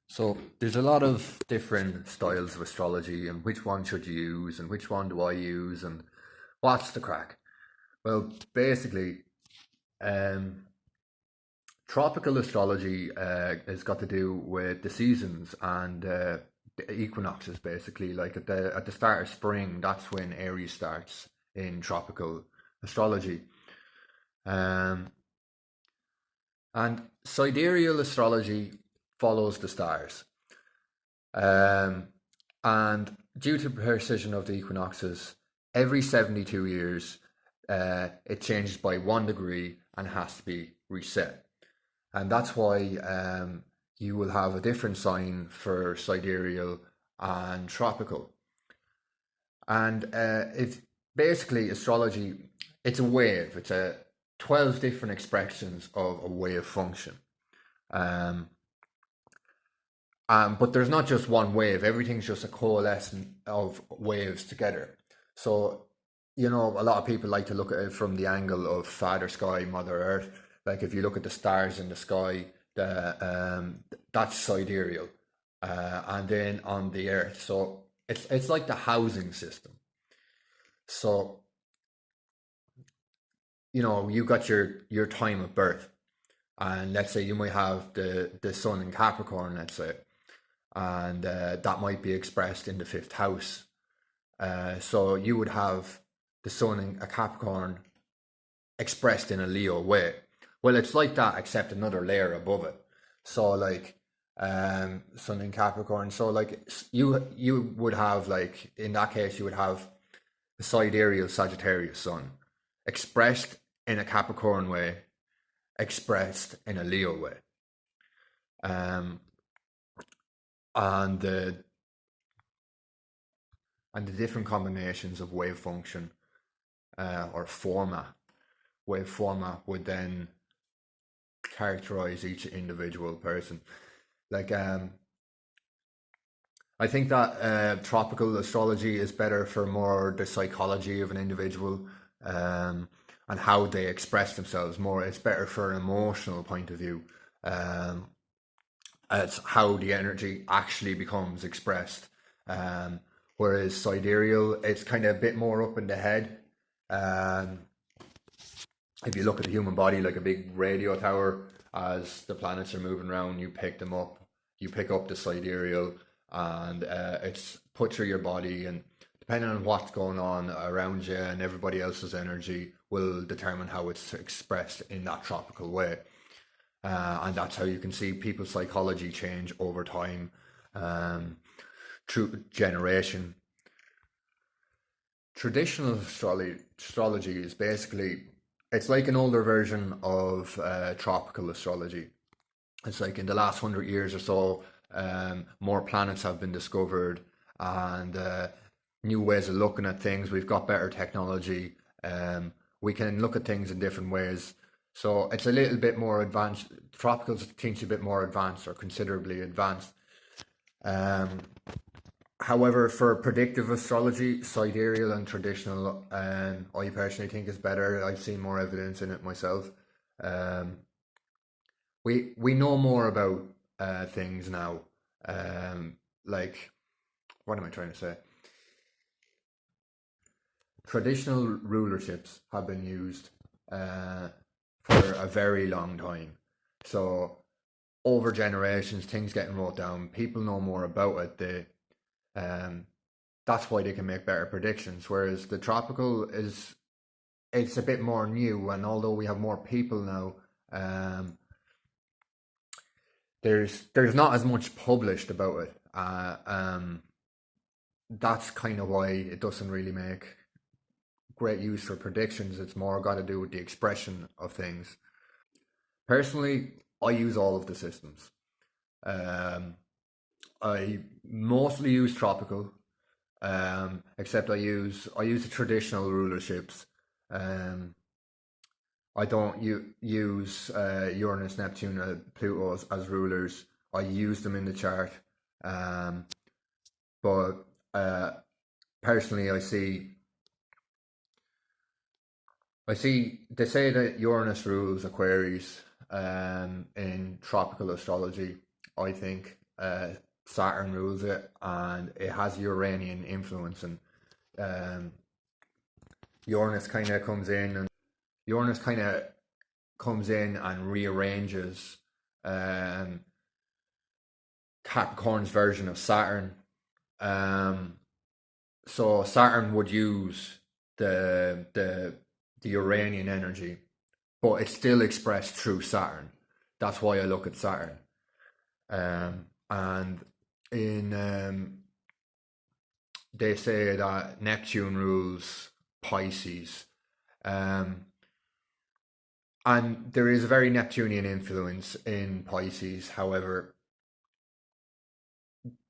So there's a lot of different styles of astrology, and which one should you use, and which one do I use, and what's the crack? Well, basically, um, tropical astrology has got to do with the seasons and the equinoxes. Basically, like at the start of spring, that's when Aries starts in tropical astrology. Um, and sidereal astrology follows the stars. Um, and due to precision of the equinoxes, every 72 years, it changes by 1 degree and has to be reset. And that's why you will have a different sign for sidereal and tropical. And it's basically astrology, it's a wave, it's a 12 different expressions of a wave function. Um, but there's not just one wave. Everything's just a coalescence of waves together. So, a lot of people like to look at it from the angle of Father Sky, Mother Earth. Like if you look at the stars in the sky, that's sidereal, and then on the Earth. So it's like the housing system. So you got your time of birth, and let's say you might have the sun in Capricorn, let's say, and that might be expressed in the fifth house. So you would have the sun in a Capricorn expressed in a Leo way. Well, it's like that, except another layer above it. So like sun in Capricorn. So like you would have, like, in that case you would have the sidereal Sagittarius sun expressed in a Capricorn way, expressed in a Leo way. Um, and the different combinations of wave function or wave format would then characterize each individual person. Like I think that tropical astrology is better for more the psychology of an individual, and how they express themselves more. It's better for an emotional point of view. Um, it's how the energy actually becomes expressed. Um, Whereas sidereal, it's kind of a bit more up in the head. Um, if you look at the human body like a big radio tower, as the planets are moving around, you pick them up. You pick up the sidereal, and it's put through your body, and depending on what's going on around you and everybody else's energy, will determine how it's expressed in that tropical way. And that's how you can see people's psychology change over time, um, through generation. Traditional astrology is basically, it's like an older version of tropical astrology. It's like in the last 100 years or so, more planets have been discovered, and new ways of looking at things. We've got better technology. We can look at things in different ways. So it's a little bit more advanced. Tropical seems a bit more advanced, or considerably advanced. Um, However, for predictive astrology, sidereal and traditional, I personally think is better. I've seen more evidence in it myself. Um, we know more about things now. Like, what am I trying to say? Traditional rulerships have been used uh, for a very long time. So over generations, things getting wrote down. People know more about it. Um, that's why they can make better predictions. Whereas the tropical is, it's a bit more new, and although we have more people now, um, there's not as much published about it. That's kind of why it doesn't really make great use for predictions. It's more got to do with the expression of things. Personally, I use all of the systems. Um, I mostly use tropical, except I use the traditional rulerships. Um, I don't use Uranus, Neptune, Pluto as rulers. I use them in the chart, um, but uh, personally, I see they say that Uranus rules Aquarius in tropical astrology. I think. Saturn rules it, and it has Uranian influence, and um, Uranus kind of comes in, and Uranus kind of comes in and rearranges um, Capricorn's version of Saturn. Um, so Saturn would use the the the Uranian energy, but it's still expressed through Saturn. That's why I look at Saturn. And in they say that Neptune rules Pisces, um, and there is a very Neptunian influence in Pisces. However,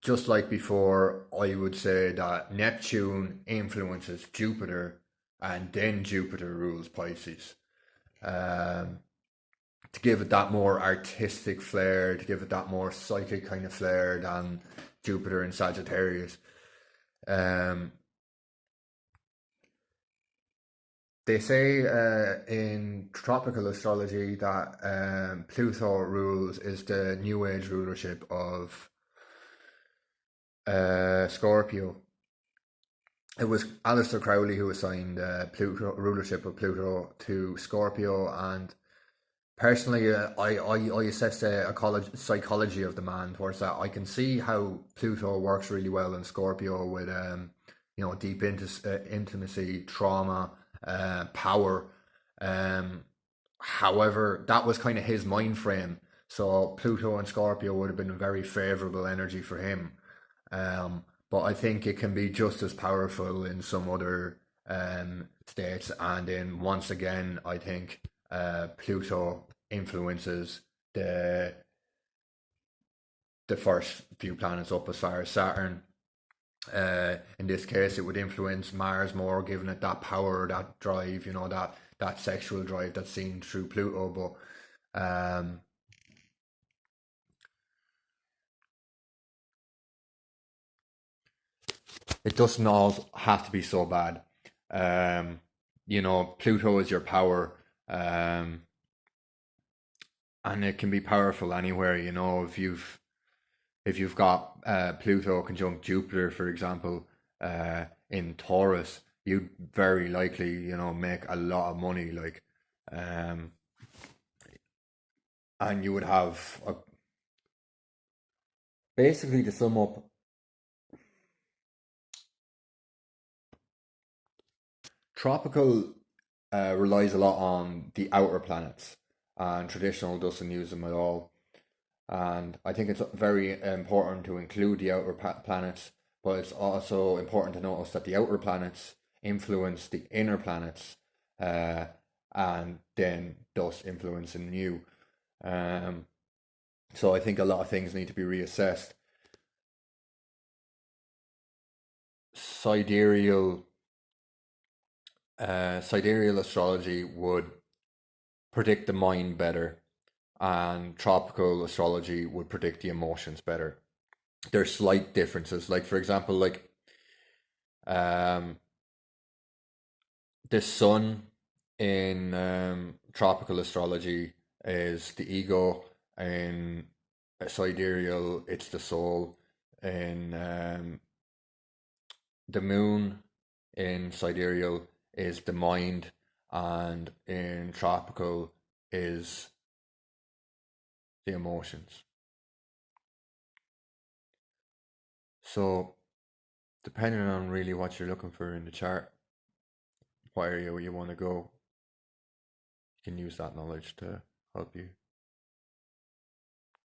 just like before, I would say that Neptune influences Jupiter, and then Jupiter rules Pisces. Um, to give it that more artistic flair, to give it that more psychic kind of flair than Jupiter in Sagittarius. Um, they say in tropical astrology that Pluto is the New Age rulership of Scorpio. It was Aleister Crowley who assigned Pluto rulership of Pluto to Scorpio, and personally, I assess the psychology of the man towards that. I can see how Pluto works really well in Scorpio with deep intimacy, trauma, power. Um, However, that was kind of his mind frame. So Pluto and Scorpio would have been a very favorable energy for him. But I think it can be just as powerful in some other states. And then once again, I think Pluto influences the the first few planets up as far as Saturn. In this case, it would influence Mars more, giving it that power, that drive, that sexual drive that's seen through Pluto. But it doesn't all have to be so bad. Um, Pluto is your power, um, and it can be powerful anywhere. If you've got Pluto conjunct Jupiter, for example, in Taurus, you'd very likely, make a lot of money, like, um, and you would have basically to sum up, tropical relies a lot on the outer planets, and traditional doesn't use them at all. And I think it's very important to include the outer planets, but it's also important to notice that the outer planets influence the inner planets, uh, and then thus influencing you. Um, so I think a lot of things need to be reassessed. Sidereal, sidereal astrology would predict the mind better, and tropical astrology would predict the emotions better. There's slight differences. Like for example, like um, the sun in tropical astrology is the ego. In sidereal, it's the soul. In the moon in sidereal is the mind, and in tropical is the emotions. So, depending on really what you're looking for in the chart, what area you want to go, you can use that knowledge to help you.